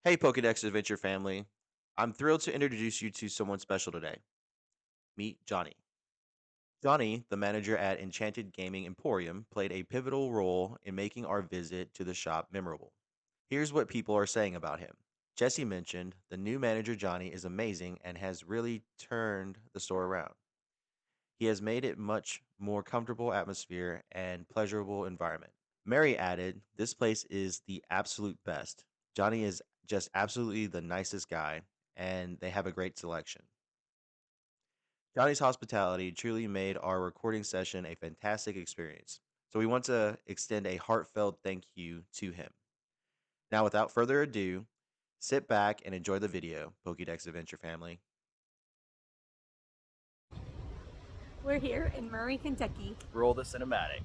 Hey, Pokedex Adventure family. I'm thrilled to introduce you to someone special today. Meet Johnny. Johnny, the manager at Enchanted Gaming Emporium, played a pivotal role in making our visit to the shop memorable. Here's what people are saying about him. Jesse mentioned the new manager Johnny is amazing and has really turned the store around. He has made it much more comfortable atmosphere and pleasurable environment. Mary added, "This place is the absolute best. Johnny is just absolutely the nicest guy, and they have a great selection." Johnny's hospitality truly made our recording session a fantastic experience, so we want to extend a heartfelt thank you to him. Now, without further ado, sit back and enjoy the video, Pokédex Adventure family. We're here in Murray, Kentucky. Roll the cinematic.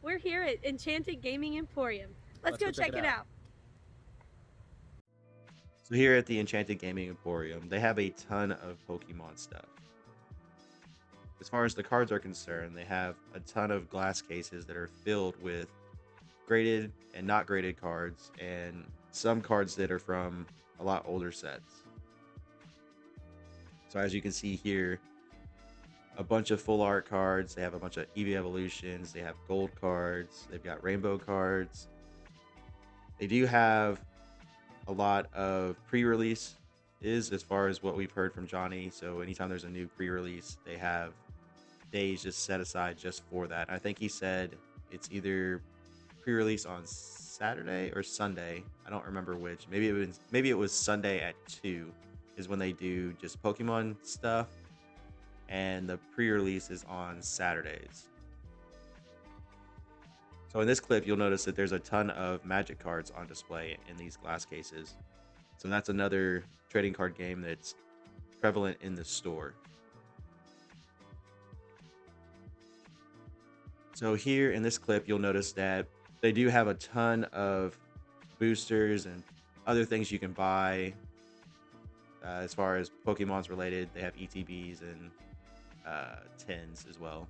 We're here at Enchanted Gaming Emporium. Let's go check it out. So, here at the Enchanted Gaming Emporium, they have a ton of Pokemon stuff. As far as the cards are concerned, they have a ton of glass cases that are filled with graded and not graded cards, and some cards that are from a lot older sets. So as you can see here, a bunch of full art cards. They have a bunch of Eevee evolutions. They have gold cards. They've got rainbow cards. They do have a lot of pre-release is as far as what we've heard from Johnny. So anytime there's a new pre-release, they have days just set aside just for that. I think he said it's either pre-release on Saturday or Sunday. I don't remember which. Maybe it was Sunday at 2 is when they do just Pokemon stuff, and the pre-release is on Saturdays. So in this clip, you'll notice that there's a ton of Magic cards on display in these glass cases. So that's another trading card game that's prevalent in the store. So here in this clip, you'll notice that they do have a ton of boosters and other things you can buy. As far as Pokemon's related, they have ETBs and tins as well.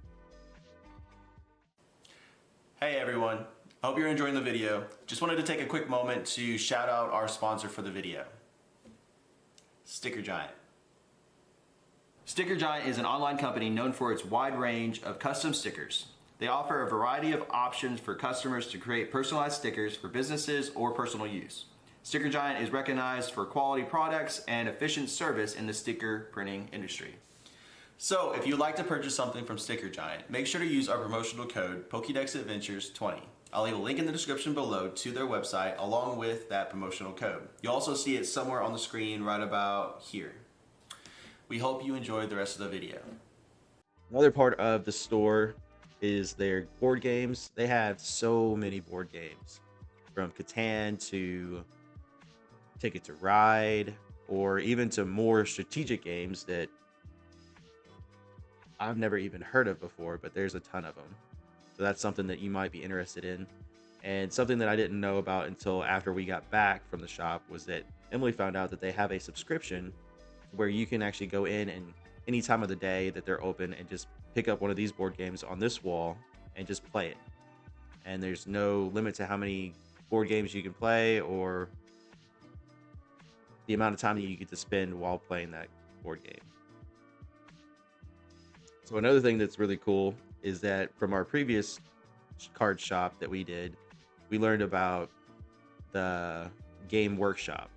Hey everyone, I hope you're enjoying the video. Just wanted to take a quick moment to shout out our sponsor for the video, Sticker Giant. Sticker Giant is an online company known for its wide range of custom stickers. They offer a variety of options for customers to create personalized stickers for businesses or personal use. Sticker Giant is recognized for quality products and efficient service in the sticker printing industry. So if you'd like to purchase something from Sticker Giant, make sure to use our promotional code PokédexAdventures20. I'll leave a link in the description below to their website along with that promotional code. You'll also see it somewhere on the screen right about here. We hope you enjoyed the rest of the video. Another part of the store is their board games. They have so many board games, from Catan to Ticket to Ride, or even to more strategic games that I've never even heard of before, but there's a ton of them. So that's something that you might be interested in. And something that I didn't know about until after we got back from the shop was that Emily found out that they have a subscription where you can actually go in and any time of the day that they're open and just pick up one of these board games on this wall and just play it. And there's no limit to how many board games you can play or the amount of time that you get to spend while playing that board game. So another thing that's really cool is that from our previous card shop that we did, we learned about the game workshop,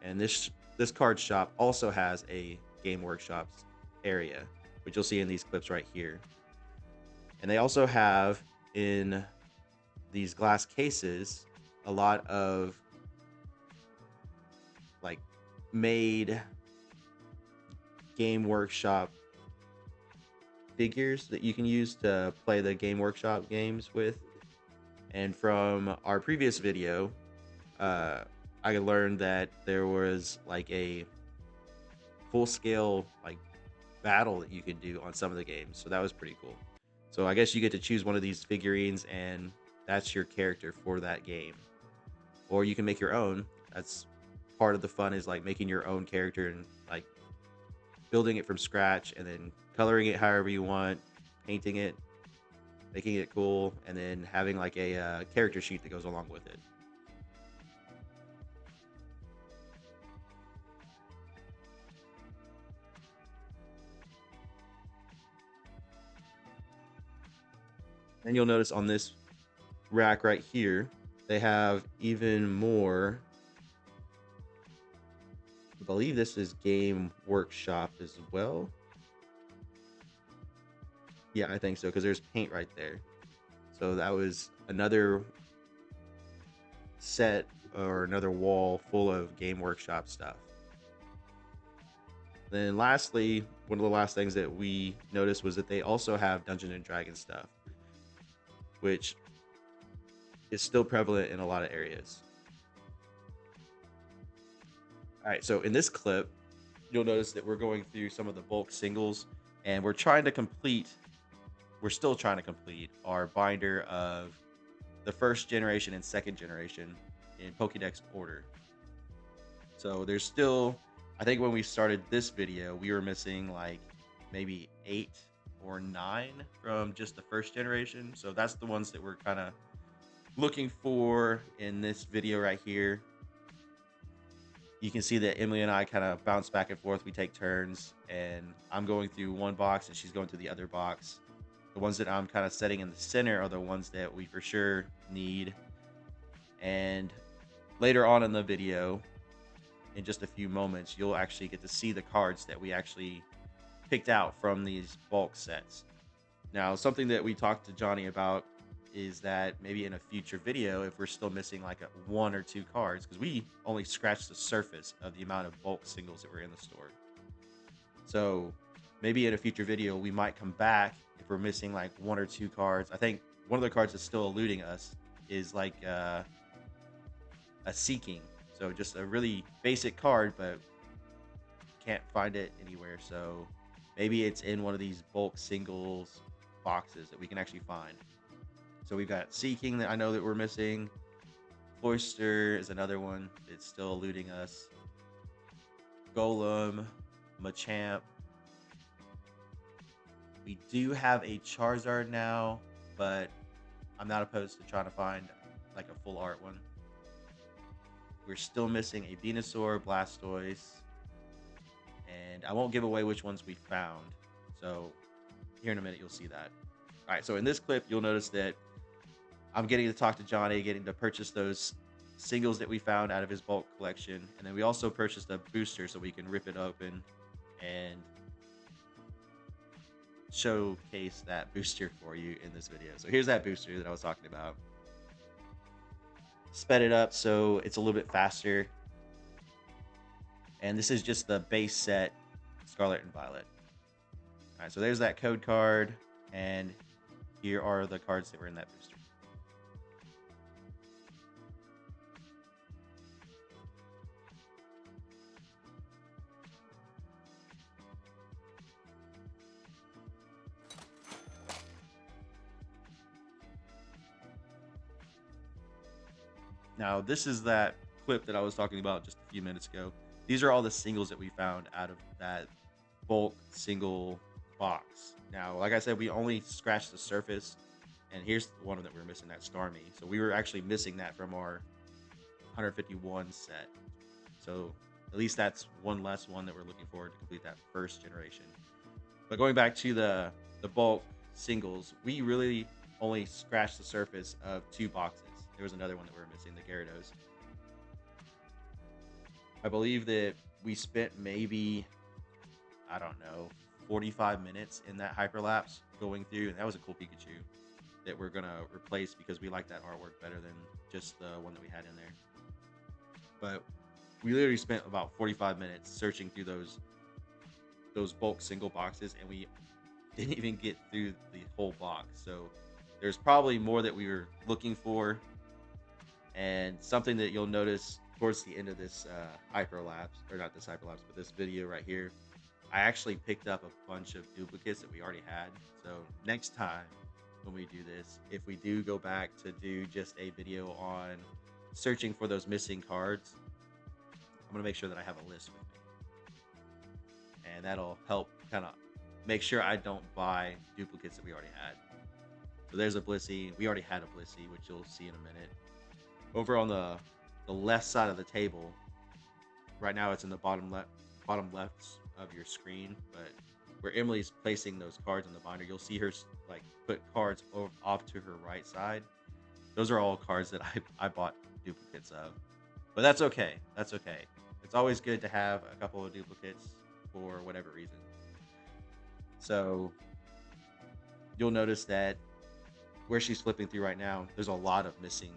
and this card shop also has a game workshops area, which you'll see in these clips right here. And they also have in these glass cases a lot of like made game workshop figures that you can use to play the game workshop games with. And from our previous video, I learned that there was like a full scale like battle that you can do on some of the games. So that was pretty cool. So I guess you get to choose one of these figurines and that's your character for that game. Or you can make your own. That's part of the fun, is like making your own character and like building it from scratch and then coloring it however you want, painting it, making it cool, and then having like a character sheet that goes along with it. And you'll notice on this rack right here, they have even more. I believe this is Game Workshop as well. Yeah, I think so, because there's paint right there. So that was another set or another wall full of Game Workshop stuff. Then lastly, one of the last things that we noticed was that they also have Dungeon and Dragon stuff, which is still prevalent in a lot of areas. All right, so in this clip, you'll notice that we're going through some of the bulk singles, and we're still trying to complete our binder of the first generation and second generation in Pokedex order. So there's still, I think when we started this video, we were missing like maybe 8 or 9 from just the first generation. So that's the ones that we're kind of looking for in this video right here. You can see that Emily and I kind of bounce back and forth. We take turns, and I'm going through one box and she's going through the other box. The ones that I'm kind of setting in the center are the ones that we for sure need. And later on in the video, in just a few moments, you'll actually get to see the cards that we actually picked out from these bulk sets. Now, something that we talked to Johnny about is that maybe in a future video, if we're still missing like 1 or 2 cards, because we only scratched the surface of the amount of bulk singles that were in the store. So maybe in a future video, we might come back if we're missing like 1 or 2 cards. I think one of the cards that's still eluding us is like a Seeking. So just a really basic card, but can't find it anywhere. So maybe it's in one of these bulk singles boxes that we can actually find. So we've got Seeking that I know that we're missing. Cloister is another one that's still eluding us. Golem, Machamp. We do have a Charizard now, but I'm not opposed to trying to find like a full art one. We're still missing a Venusaur, Blastoise, and I won't give away which ones we found. So here in a minute, you'll see that. All right, so in this clip, you'll notice that I'm getting to talk to Johnny, getting to purchase those singles that we found out of his bulk collection. And then we also purchased a booster so we can rip it open and showcase that booster for you in this video. So here's that booster that I was talking about. Sped it up so it's a little bit faster. And this is just the base set Scarlet and Violet. All right, so there's that code card, and here are the cards that were in that booster. Now, this is that clip that I was talking about just a few minutes ago. These are all the singles that we found out of that bulk single box. Now, like I said, we only scratched the surface, and here's one of that we were missing, that Starmie. So we were actually missing that from our 151 set. So at least that's one less one that we're looking forward to complete that first generation. But going back to the bulk singles, we really only scratched the surface of 2 boxes. There was another one that we were missing, the Gyarados. I believe that we spent maybe, I don't know, 45 minutes in that hyperlapse going through, and that was a cool Pikachu that we're gonna replace because we like that artwork better than just the one that we had in there. But we literally spent about 45 minutes searching through those bulk single boxes, and we didn't even get through the whole box. So there's probably more that we were looking for, and something that you'll notice towards the end of this hyperlapse, or not this hyperlapse, but this video right here, I actually picked up a bunch of duplicates that we already had. So next time when we do this, if we do go back to do just a video on searching for those missing cards, I'm gonna make sure that I have a list with me, and that'll help kind of make sure I don't buy duplicates that we already had. So there's a Blissey. We already had a Blissey, which you'll see in a minute. Over on the left side of the table, right now it's in the bottom left of your screen, but where Emily's placing those cards in the binder, you'll see her like put cards off to her right side. Those are all cards that I bought duplicates of, but that's okay. That's okay. It's always good to have a couple of duplicates for whatever reason. So you'll notice that where she's flipping through right now, there's a lot of missing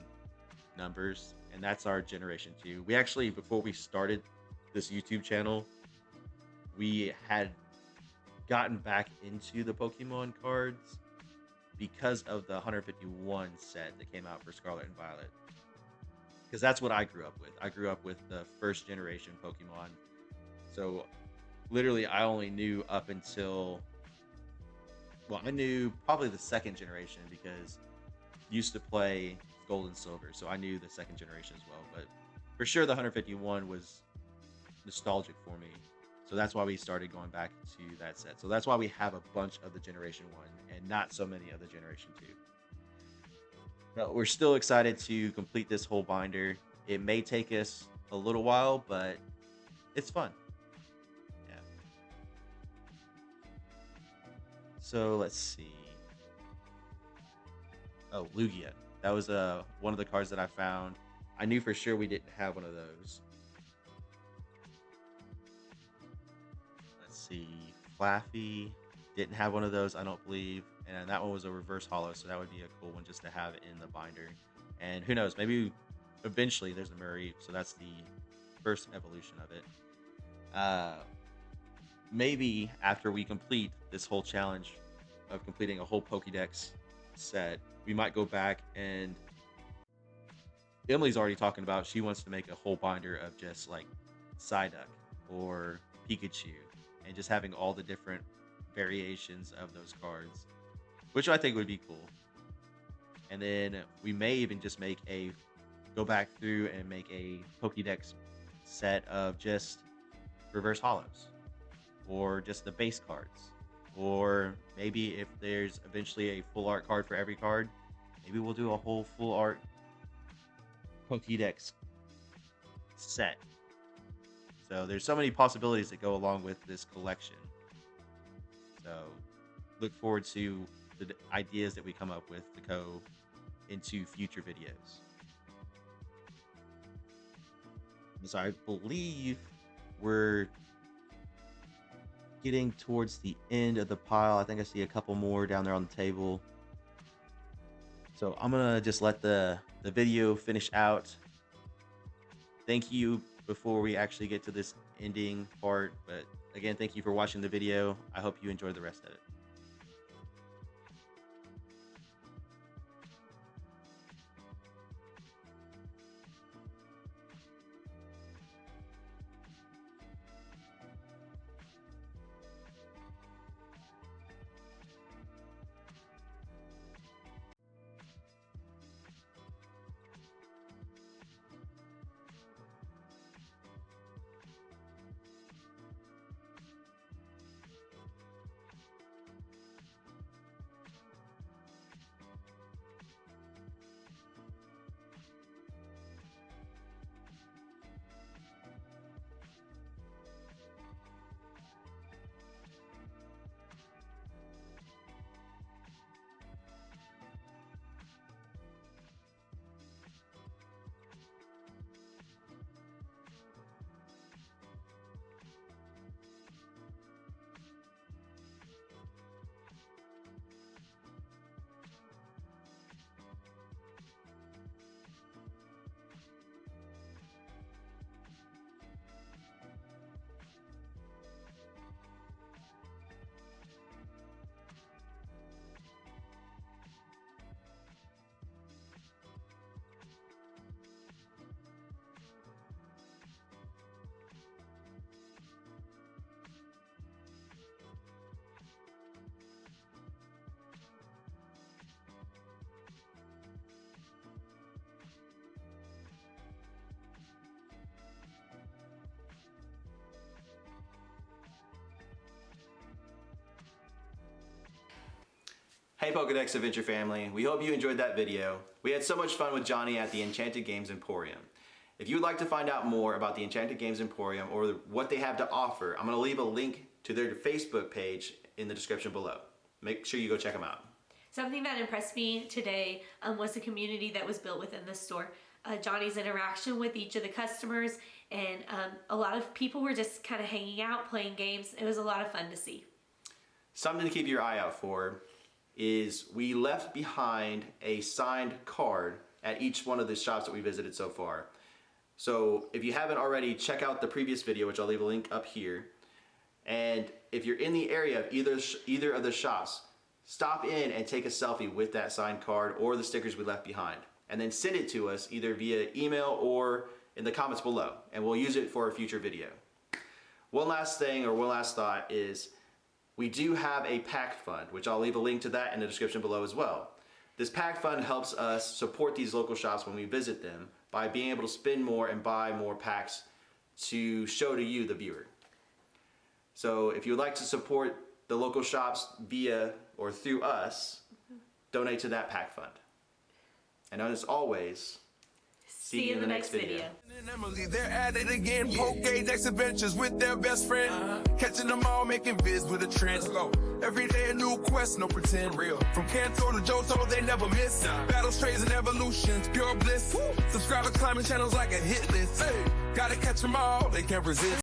numbers, and that's our generation 2. We actually, before we started this YouTube channel, we had gotten back into the Pokemon cards because of the 151 set that came out for Scarlet and Violet. Because that's what I grew up with. I grew up with the first generation Pokemon. So literally I only knew up until, well, I knew probably the second generation because I used to play Gold and Silver. So I knew the second generation as well. But for sure the 151 was nostalgic for me. So that's why we started going back to that set. So that's why we have a bunch of the Generation 1 and not so many of the Generation 2. But we're still excited to complete this whole binder. It may take us a little while, but it's fun. Yeah. So let's see. Oh, Lugia. That was one of the cards that I found. I knew for sure we didn't have one of those. Let's see. Flaffy didn't have one of those, I don't believe. And that one was a reverse hollow, so that would be a cool one just to have in the binder. And who knows, maybe eventually there's a Mareep, so that's the first evolution of it. Maybe after we complete this whole challenge of completing a whole Pokedex set, we might go back, and Emily's already talking about she wants to make a whole binder of just like Psyduck or Pikachu, and just having all the different variations of those cards, which I think would be cool. And then we may even just go back through and make a Pokédex set of just reverse hollows, or just the base cards, or maybe if there's eventually a full art card for every card, maybe we'll do a whole full art Pokédex set. So there's so many possibilities that go along with this collection. So look forward to the ideas that we come up with to go into future videos. So I believe we're getting towards the end of the pile. I think I see a couple more down there on the table. So I'm gonna just let the video finish out. Thank you before we actually get to this ending part. But again, thank you for watching the video. I hope you enjoy the rest of it. Hey Pokedex Adventure family, we hope you enjoyed that video. We had so much fun with Johnny at the Enchanted Games Emporium. If you would like to find out more about the Enchanted Games Emporium or what they have to offer, I'm going to leave a link to their Facebook page in the description below. Make sure you go check them out. Something that impressed me today was the community that was built within the store. Johnny's interaction with each of the customers, and a lot of people were just kind of hanging out, playing games. It was a lot of fun to see. Something to keep your eye out for is we left behind a signed card at each one of the shops that we visited so far. So if you haven't already, check out the previous video, which I'll leave a link up here. And if you're in the area of either of the shops, stop in and take a selfie with that signed card or the stickers we left behind. And then send it to us either via email or in the comments below, and we'll use it for a future video. One last thing, or one last thought, is we do have a pack fund, which I'll leave a link to that in the description below as well. This pack fund helps us support these local shops when we visit them by being able to spend more and buy more packs to show to you, the viewer. So if you would like to support the local shops via or through us, donate to that pack fund. And as always, see you in the next video. And Emily, they're at it again. Pokedex adventures with their best friend. Catching them all, making vids with a trend. Every day a new quest, no pretend. Real. From Kanto to Johto, they never miss. Battle trades and evolutions, pure bliss. Subscribe to climbing channels like a hit list. Hey, gotta catch them all, they can't resist.